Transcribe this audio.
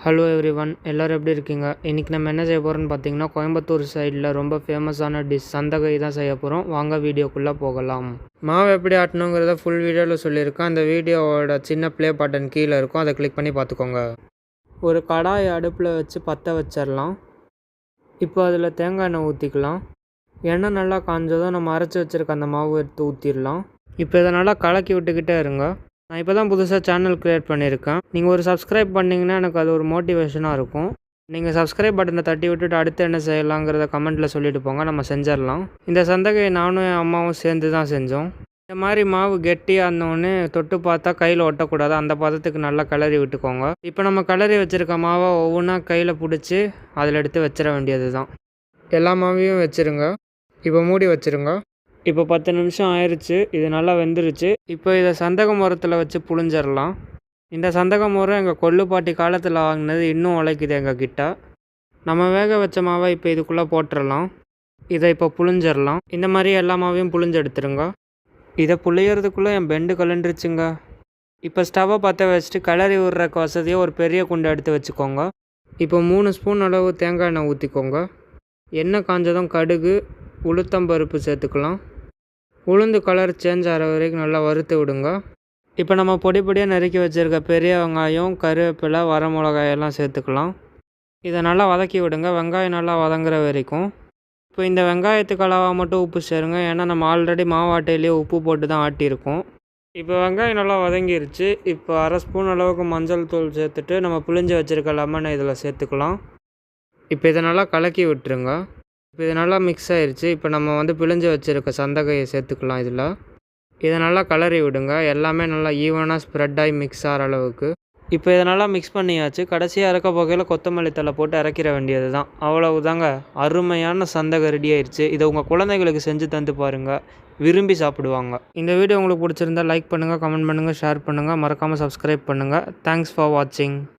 Hello everyone, எல்லோரும் எப்படி இருக்கீங்க? இன்றைக்கி நம்ம என்ன செய்ய போகிறோம்னு பார்த்தீங்கன்னா, கோயம்புத்தூர் சைடில் ரொம்ப ஃபேமஸான டிஷ் சந்தகை தான் செய்ய போகிறோம். வாங்க வீடியோக்குள்ளே போகலாம். மாவு எப்படி ஆட்டணுங்கிறத ஃபுல் வீடியோவில் சொல்லியிருக்கேன். அந்த வீடியோவோட சின்ன ப்ளே பட்டன் கீழே இருக்கும், அதை கிளிக் பண்ணி பார்த்துக்கோங்க. ஒரு கடாய் அடுப்பில் வச்சு பற்ற வச்சிடலாம். இப்போ அதில் தேங்காய் எண்ணெய் ஊற்றிக்கலாம். எண்ணெய் நல்லா காஞ்சதும் நம்ம அரைச்சி வச்சுருக்க அந்த மாவு எடுத்து ஊற்றிடலாம். இப்போ இதை நல்லா கலக்கி விட்டுக்கிட்டே இருங்க. நான் இப்போ தான் புதுசாக சேனல் க்ரியேட் பண்ணியிருக்கேன். நீங்கள் ஒரு சப்ஸ்கிரைப் பண்ணிங்கன்னா எனக்கு அது ஒரு மோட்டிவேஷனாக இருக்கும். நீங்கள் சப்ஸ்கிரைப் பட்டனை தட்டி விட்டுட்டு அடுத்து என்ன செய்யலாங்கிறத கமெண்ட்டில் சொல்லிட்டு போங்க, நம்ம செஞ்சிடலாம். இந்த சந்தகையை நானும் என் அம்மாவும் சேர்ந்து தான் செஞ்சோம். இந்த மாதிரி மாவு கெட்டியாக இருந்தோடனே தொட்டு பார்த்தா கையில் ஒட்டக்கூடாது, அந்த பதத்துக்கு நல்லா கிளறி விட்டுக்கோங்க. இப்போ நம்ம கிளறி வச்சுருக்க மாவை ஒவ்வொன்றா கையில் பிடிச்சி அதில் எடுத்து வச்சிட வேண்டியது தான். எல்லா மாவையும் வச்சுருங்க. இப்போ மூடி வச்சுருங்க. இப்போ 10 நிமிஷம் ஆயிடுச்சு. இது நல்லா வெந்துருச்சு. இப்போ இதை சந்தக மரத்தில் வச்சு புழிஞ்சிடலாம். இந்த சந்தக மரம் எங்கள் கொள்ளுப்பாட்டி காலத்தில் வாங்கினது இன்னும் உழைக்குது எங்கள் கிட்ட. நம்ம வேக வச்ச மாவை இப்போ இதுக்குள்ளே போட்டுடலாம். இதை இப்போ புழிஞ்சிடலாம். இந்த மாதிரி எல்லா மாவையும் புழிஞ்சு எடுத்துருங்க. இதை புளியறதுக்குள்ளே என் பெண்டு கலண்டுருச்சுங்க. இப்போ ஸ்டவ்வை பற்ற வச்சுட்டு கிளறி விடுறக்கு வசதியாக ஒரு பெரிய குண்டை எடுத்து வச்சுக்கோங்க. இப்போ 3 ஸ்பூன் அளவு தேங்காய் எண்ணெய் ஊற்றிக்கோங்க. எண்ணெய் காஞ்சதும் கடுகு, உளுத்தம்பருப்பு சேர்த்துக்கலாம். உளுந்து கலர் சேஞ்ச் ஆகிற வரைக்கும் நல்லா வறுத்து விடுங்க. இப்போ நம்ம பொடி பொடியாக நறுக்கி வச்சுருக்க பெரிய வெங்காயம், கருவேப்பிலை, வரமிளகாயெல்லாம் சேர்த்துக்கலாம். இதை நல்லா வதக்கி விடுங்க, வெங்காயம் நல்லா வதங்குற வரைக்கும். இப்போ இந்த வெங்காயத்துக்கு அளவாக மட்டும் உப்பு சேருங்க, ஏன்னா நம்ம ஆல்ரெடி மாவாட்டையிலேயே உப்பு போட்டு தான் ஆட்டியிருக்கோம். இப்போ வெங்காயம் நல்லா வதங்கிருச்சு. இப்போ 1/2 ஸ்பூன் அளவுக்கு மஞ்சள் தூள் சேர்த்துட்டு நம்ம புளிஞ்சு வச்சுருக்க லெமனை இதில் சேர்த்துக்கலாம். இப்போ இதை நல்லா கலக்கி விட்டுருங்க. இப்போ இது நல்லா மிக்ஸ் ஆகிருச்சு. இப்போ நம்ம பிழிஞ்சு வச்சுருக்க சந்தகையை சேர்த்துக்கலாம். இதை நல்லா கலரி விடுங்க. எல்லாமே நல்லா ஈவனாக ஸ்ப்ரெட் ஆகி மிக்ஸ் ஆகிற அளவுக்கு. இப்போ இதை நல்லா மிக்ஸ் பண்ணியாச்சு. கடைசியாக இறக்க போகையில் கொத்தமல்லி தழை போட்டு இறக்கிற வேண்டியது தான். அவ்வளவுதாங்க, அருமையான சந்தகை ரெடி ஆயிடுச்சு. இதை உங்கள் குழந்தைகளுக்கு செஞ்சு தந்து பாருங்கள், விரும்பி சாப்பிடுவாங்க. இந்த வீடியோ உங்களுக்கு பிடிச்சிருந்தா லைக் பண்ணுங்கள், கமெண்ட் பண்ணுங்கள், ஷேர் பண்ணுங்கள், மறக்காமல் சப்ஸ்கிரைப் பண்ணுங்கள். தேங்க்ஸ் ஃபார் வாட்சிங்.